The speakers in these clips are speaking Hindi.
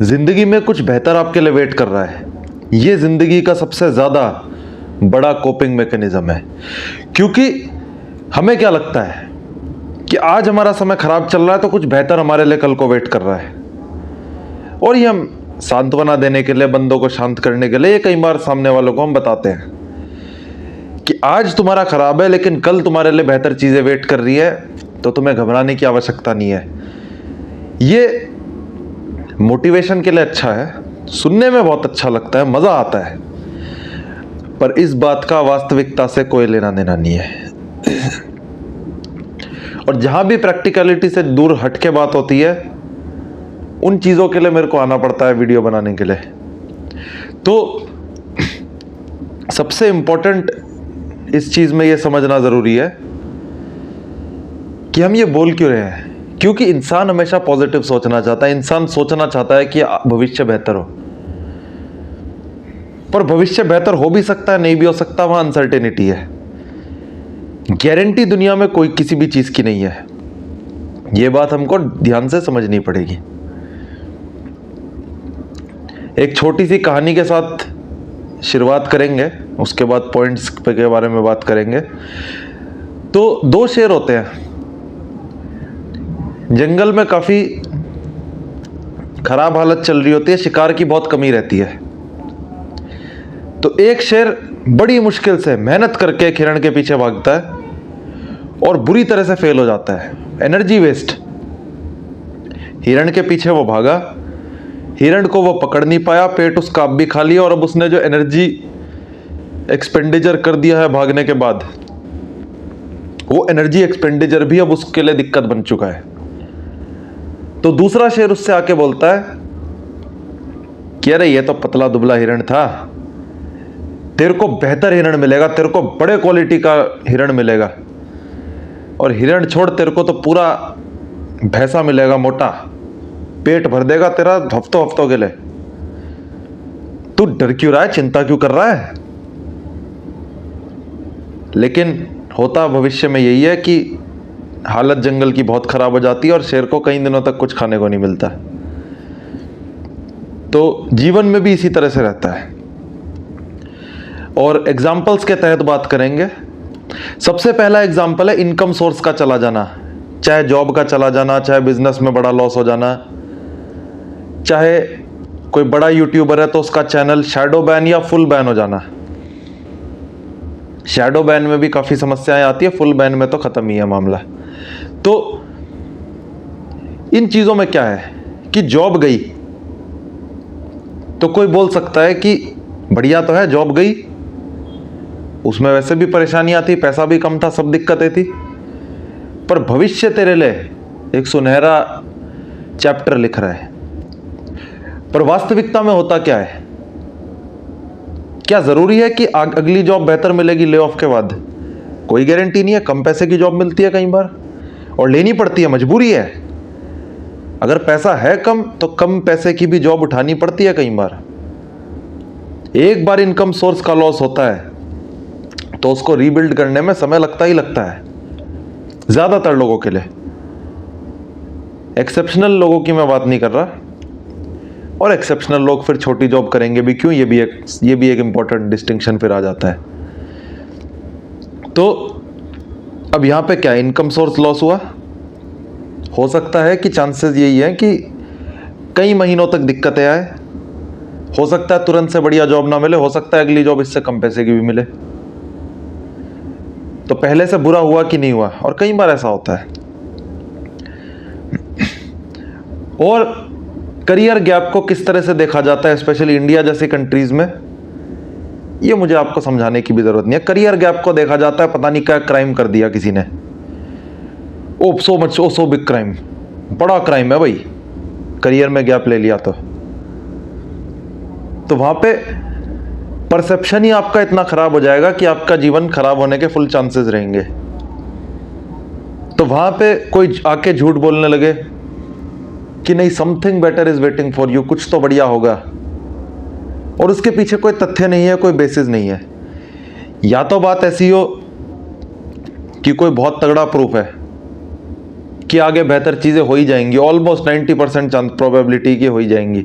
जिंदगी में कुछ बेहतर आपके लिए वेट कर रहा है। ये जिंदगी का सबसे ज्यादा बड़ा कोपिंग मैकेनिज्म है, क्योंकि हमें क्या लगता है कि आज हमारा समय खराब चल रहा है तो कुछ बेहतर हमारे लिए कल को वेट कर रहा है। और ये हम सांत्वना देने के लिए, बंदों को शांत करने के लिए, ये कई बार सामने वालों को हम बताते हैं कि आज तुम्हारा खराब है लेकिन कल तुम्हारे लिए बेहतर चीजें वेट कर रही है, तो तुम्हें घबराने की आवश्यकता नहीं है। ये मोटिवेशन के लिए अच्छा है, सुनने में बहुत अच्छा लगता है, मजा आता है, पर इस बात का वास्तविकता से कोई लेना देना नहीं है। और जहां भी प्रैक्टिकलिटी से दूर हट के बात होती है, उन चीजों के लिए मेरे को आना पड़ता है वीडियो बनाने के लिए। तो सबसे इंपॉर्टेंट इस चीज में यह समझना जरूरी है कि हम ये बोल क्यों रहे हैं। क्योंकि इंसान हमेशा पॉजिटिव सोचना चाहता है, इंसान सोचना चाहता है कि भविष्य बेहतर हो, पर भविष्य बेहतर हो भी सकता है, नहीं भी हो सकता, वहां अनसर्टेनिटी है। गारंटी दुनिया में कोई किसी भी चीज की नहीं है। यह बात हमको ध्यान से समझनी पड़ेगी। एक छोटी सी कहानी के साथ शुरुआत करेंगे, उसके बाद पॉइंट्स के बारे में बात करेंगे। तो दो शेर होते हैं, जंगल में काफी खराब हालत चल रही होती है, शिकार की बहुत कमी रहती है। तो एक शेर बड़ी मुश्किल से मेहनत करके एक हिरण के पीछे भागता है और बुरी तरह से फेल हो जाता है, एनर्जी वेस्ट। हिरण के पीछे वो भागा, हिरण को वो पकड़ नहीं पाया, पेट उसका अब भी खाली है, और अब उसने जो एनर्जी एक्सपेंडिचर कर दिया है भागने के बाद, वो एनर्जी एक्सपेंडिचर भी अब उसके लिए दिक्कत बन चुका है। तो दूसरा शेर उससे आके बोलता है कि अरे ये तो पतला दुबला हिरण था, तेरे को बेहतर हिरण मिलेगा, तेरे को बड़े क्वालिटी का हिरण मिलेगा, और हिरण छोड़, तेरे को तो पूरा भैंसा मिलेगा, मोटा, पेट भर देगा तेरा हफ्तों हफ्तों के लिए। तू डर क्यों रहा है, चिंता क्यों कर रहा है? लेकिन होता भविष्य में यही है कि हालत जंगल की बहुत खराब हो जाती है और शेर को कई दिनों तक कुछ खाने को नहीं मिलता। तो जीवन में भी इसी तरह से रहता है। और एग्जाम्पल्स के तहत बात करेंगे। सबसे पहला एग्जाम्पल है इनकम सोर्स का चला जाना, चाहे जॉब का चला जाना, चाहे बिजनेस में बड़ा लॉस हो जाना, चाहे कोई बड़ा यूट्यूबर है तो उसका चैनल शैडो बैन या फुल बैन हो जाना। शैडो बैन में भी काफी समस्याएं आती है, फुल बैन में तो खत्म ही है मामला। तो इन चीजों में क्या है कि जॉब गई तो कोई बोल सकता है कि बढ़िया तो है, जॉब गई, उसमें वैसे भी परेशानी आती, पैसा भी कम था, सब दिक्कतें थी, पर भविष्य तेरे लिए एक सुनहरा चैप्टर लिख रहा है। पर वास्तविकता में होता क्या है? क्या जरूरी है कि अगली जॉब बेहतर मिलेगी ले ऑफ के बाद? कोई गारंटी नहीं है। कम पैसे की जॉब मिलती है कई बार, और लेनी पड़ती है, मजबूरी है। अगर पैसा है कम तो कम पैसे की भी जॉब उठानी पड़ती है कई बार। एक बार इनकम सोर्स का लॉस होता है तो उसको रीबिल्ड करने में समय लगता ही लगता है, ज्यादातर लोगों के लिए। एक्सेप्शनल लोगों की मैं बात नहीं कर रहा, और एक्सेप्शनल लोग फिर छोटी जॉब करेंगे भी क्यों, ये भी एक इंपॉर्टेंट डिस्टिंक्शन फिर आ जाता है। तो अब यहां पे क्या, इनकम सोर्स लॉस हुआ, हो सकता है कि चांसेस यही है कि कई महीनों तक दिक्कतें आए, हो सकता है तुरंत से बढ़िया जॉब ना मिले, हो सकता है अगली जॉब इससे कम पैसे की भी मिले। तो पहले से बुरा हुआ कि नहीं हुआ, और कई बार ऐसा होता है। और करियर गैप को किस तरह से देखा जाता है, स्पेशली इंडिया जैसी कंट्रीज में, ये मुझे आपको समझाने की भी जरूरत नहीं है। करियर गैप को देखा जाता है, पता नहीं क्या क्राइम कर दिया किसी ने, ओ सो बिग क्राइम, बड़ा क्राइम है भाई, करियर में गैप ले लिया तो वहां पे परसेप्शन ही आपका इतना खराब हो जाएगा कि आपका जीवन खराब होने के फुल चांसेस रहेंगे। तो वहां पे कोई आके झूठ बोलने लगे कि नहीं, something better is waiting for you, कुछ तो बढ़िया होगा, और उसके पीछे कोई तथ्य नहीं है, कोई बेसिस नहीं है। या तो बात ऐसी हो कि कोई बहुत तगड़ा प्रूफ है कि आगे बेहतर चीज़ें हो ही जाएंगी, ऑलमोस्ट 90% चांस प्रोबेबिलिटी की हो ही जाएंगी,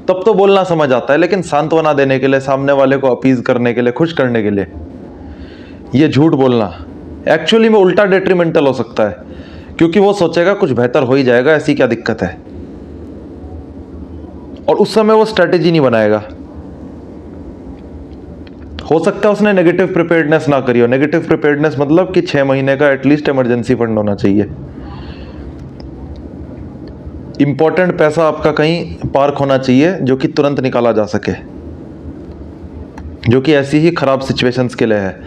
तब तो बोलना समझ आता है। लेकिन सांत्वना देने के लिए, सामने वाले को अपीज करने के लिए, खुश करने के लिए ये झूठ बोलना एक्चुअली में उल्टा डेट्रीमेंटल हो सकता है, क्योंकि वो सोचेगा कुछ बेहतर हो ही जाएगा, ऐसी क्या दिक्कत है, और उस समय वो स्ट्रेटेजी नहीं बनाएगा। हो सकता है उसने नेगेटिव प्रिपेयर्डनेस ना करी हो। नेगेटिव प्रिपेयर्डनेस मतलब कि 6 महीने का एटलीस्ट इमरजेंसी फंड होना चाहिए। इंपॉर्टेंट पैसा आपका कहीं पार्क होना चाहिए जो कि तुरंत निकाला जा सके, जो कि ऐसी ही खराब सिचुएशंस के लिए है।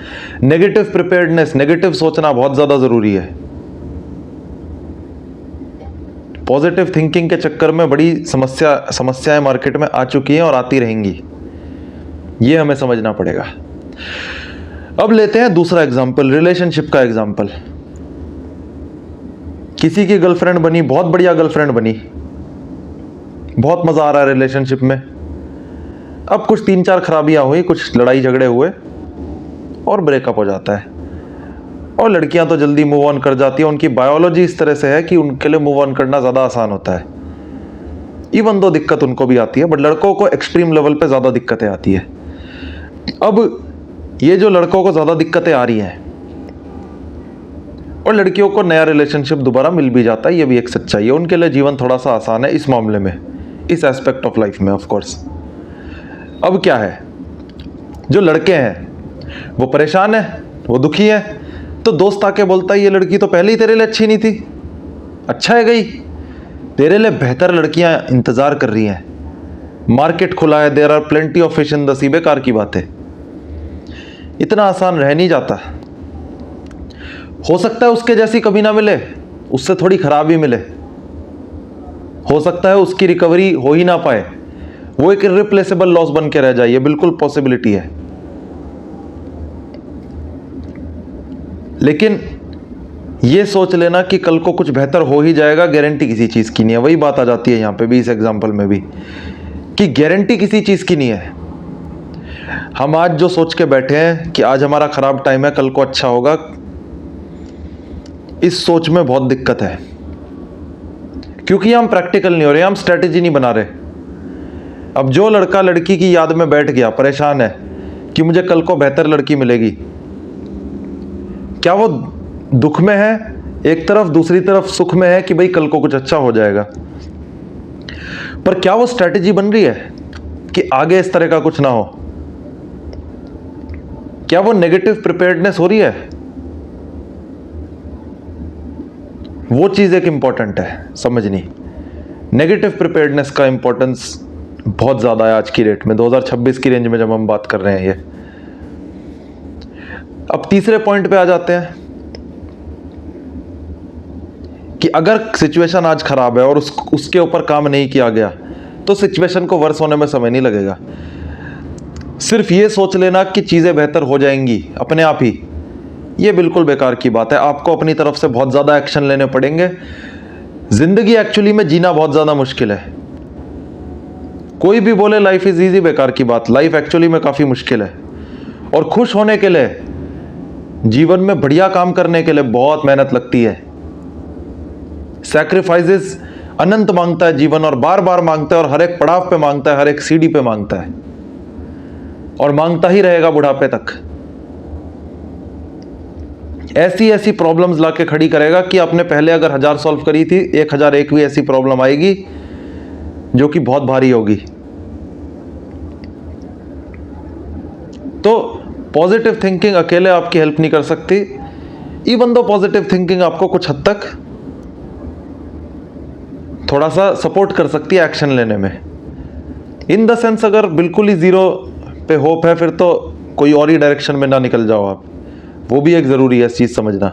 नेगेटिव प्रिपेयर्डनेस, नेगेटिव सोचना बहुत ज्यादा जरूरी है। पॉजिटिव थिंकिंग के चक्कर में बड़ी समस्याएं मार्केट में आ चुकी हैं और आती रहेंगी, ये हमें समझना पड़ेगा। अब लेते हैं दूसरा एग्जाम्पल, रिलेशनशिप का एग्जाम्पल। किसी की गर्लफ्रेंड बनी, बहुत बढ़िया गर्लफ्रेंड बनी, बहुत मजा आ रहा है रिलेशनशिप में। अब कुछ 3-4 खराबियां हुई, कुछ लड़ाई झगड़े हुए और ब्रेकअप हो जाता है। और लड़कियां तो जल्दी मूव ऑन कर जाती हैं, उनकी बायोलॉजी इस तरह से है कि उनके लिए मूव ऑन करना ज़्यादा आसान होता है। इवन दो दिक्कत उनको भी आती है, बट लड़कों को एक्सट्रीम लेवल पे ज़्यादा दिक्कतें आती है। अब ये जो लड़कों को ज़्यादा दिक्कतें आ रही हैं और लड़कियों को नया रिलेशनशिप दोबारा मिल भी जाता है, ये भी एक सच्चाई है। उनके लिए जीवन थोड़ा सा आसान है इस मामले में, इस एस्पेक्ट ऑफ लाइफ में ऑफ कोर्स। अब क्या है, जो लड़के हैं वो परेशान है, वो दुखी है, तो दोस्त आके बोलता है ये लड़की तो पहले ही तेरे लिए अच्छी नहीं थी, अच्छा है गई, तेरे लिए बेहतर लड़कियां इंतजार कर रही हैं, मार्केट खुला है, there are plenty of fish in the sea. बेकार की बात है, इतना आसान रह नहीं जाता। हो सकता है उसके जैसी कभी ना मिले, उससे थोड़ी खराब ही मिले, हो सकता है उसकी रिकवरी हो ही ना पाए, वो एक इररिप्लेसेबल लॉस बन के रह जाए, ये बिल्कुल पॉसिबिलिटी है। लेकिन ये सोच लेना कि कल को कुछ बेहतर हो ही जाएगा, गारंटी किसी चीज की नहीं है। वही बात आ जाती है यहां पे भी, इस एग्जांपल में भी, कि गारंटी किसी चीज की नहीं है। हम आज जो सोच के बैठे हैं कि आज हमारा खराब टाइम है, कल को अच्छा होगा, इस सोच में बहुत दिक्कत है, क्योंकि हम प्रैक्टिकल नहीं हो रहे, हम स्ट्रेटेजी नहीं बना रहे। अब जो लड़का लड़की की याद में बैठ गया, परेशान है कि मुझे कल को बेहतर लड़की मिलेगी, क्या वो दुख में है एक तरफ, दूसरी तरफ सुख में है कि भाई कल को कुछ अच्छा हो जाएगा, पर क्या वो स्ट्रेटेजी बन रही है कि आगे इस तरह का कुछ ना हो? क्या वो नेगेटिव प्रिपेयर्डनेस हो रही है? वो चीज एक इंपॉर्टेंट है समझनी। नेगेटिव प्रिपेयर्डनेस का इंपॉर्टेंस बहुत ज्यादा है आज की डेट में, 2026 की रेंज में जब हम बात कर रहे हैं ये। अब तीसरे पॉइंट पे आ जाते हैं कि अगर सिचुएशन आज खराब है और उसके ऊपर काम नहीं किया गया तो सिचुएशन को वर्स होने में समय नहीं लगेगा। सिर्फ ये सोच लेना कि चीजें बेहतर हो जाएंगी अपने आप ही, ये बिल्कुल बेकार की बात है। आपको अपनी तरफ से बहुत ज्यादा एक्शन लेने पड़ेंगे। जिंदगी एक्चुअली में जीना बहुत ज्यादा मुश्किल है। कोई भी बोले लाइफ इज इजी, बेकार की बात। लाइफ एक्चुअली में काफी मुश्किल है, और खुश होने के लिए, जीवन में बढ़िया काम करने के लिए बहुत मेहनत लगती है। सैक्रिफाइसेस अनंत मांगता है जीवन, और बार बार मांगता है, और हर एक पड़ाव पे मांगता है, हर एक सीढ़ी पे मांगता है, और मांगता ही रहेगा बुढ़ापे तक। ऐसी ऐसी प्रॉब्लम्स लाके खड़ी करेगा कि आपने पहले अगर 1000 सॉल्व करी थी, 1001वीं ऐसी प्रॉब्लम आएगी जो कि बहुत भारी होगी। तो पॉजिटिव थिंकिंग अकेले आपकी हेल्प नहीं कर सकती, इवन दो पॉजिटिव थिंकिंग आपको कुछ हद तक थोड़ा सा सपोर्ट कर सकती है एक्शन लेने में। इन द सेंस अगर बिल्कुल ही जीरो पे होप है, फिर तो कोई और ही डायरेक्शन में ना निकल जाओ आप। वो भी एक जरूरी है इस चीज समझना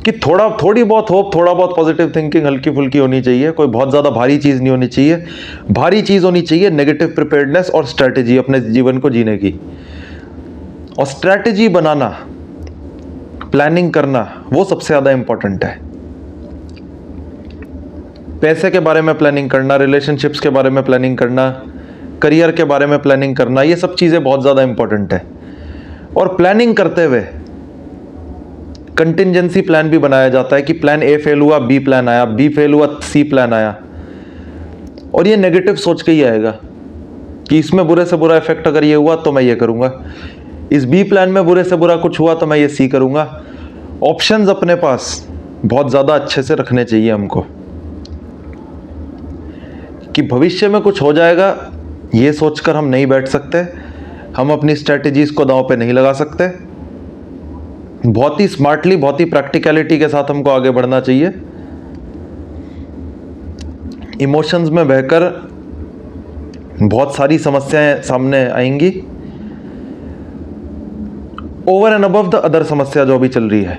कि थोड़ी बहुत होप, थोड़ा बहुत पॉजिटिव थिंकिंग हल्की फुल्की होनी चाहिए, कोई बहुत ज्यादा भारी चीज नहीं होनी चाहिए। भारी चीज होनी चाहिए नेगेटिव प्रिपेयर्डनेस और स्ट्रैटेजी अपने जीवन को जीने की। और स्ट्रैटेजी बनाना, प्लानिंग करना, वो सबसे ज्यादा इंपॉर्टेंट है। पैसे के बारे में प्लानिंग करना, रिलेशनशिप्स के बारे में प्लानिंग करना, करियर के बारे में प्लानिंग करना, ये सब चीजें बहुत ज्यादा इंपॉर्टेंट है। और प्लानिंग करते हुए कंटिंजेंसी प्लान भी बनाया जाता है कि प्लान ए फेल हुआ, बी प्लान आया, बी फेल हुआ, सी प्लान आया। और ये नेगेटिव सोच के ही आएगा कि इसमें बुरे से बुरा इफेक्ट अगर ये हुआ तो मैं ये करूंगा, इस बी प्लान में बुरे से बुरा कुछ हुआ तो मैं ये सी करूंगा। ऑप्शंस अपने पास बहुत ज़्यादा अच्छे से रखने चाहिए हमको कि भविष्य में कुछ हो जाएगा ये सोचकर हम नहीं बैठ सकते, हम अपनी स्ट्रैटेजीज को दांव पे नहीं लगा सकते। बहुत ही स्मार्टली, बहुत ही प्रैक्टिकलिटी के साथ हमको आगे बढ़ना चाहिए। इमोशंस में बहकर बहुत सारी समस्याएं सामने आएंगी, over and above the other समस्या जो भी चल रही है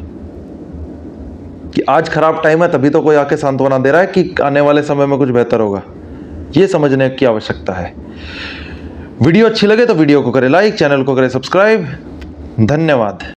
कि आज खराब टाइम है तभी तो कोई आके सांत्वना दे रहा है कि आने वाले समय में कुछ बेहतर होगा। ये समझने की आवश्यकता है। वीडियो अच्छी लगे तो वीडियो को करें लाइक, चैनल को करें सब्सक्राइब। धन्यवाद।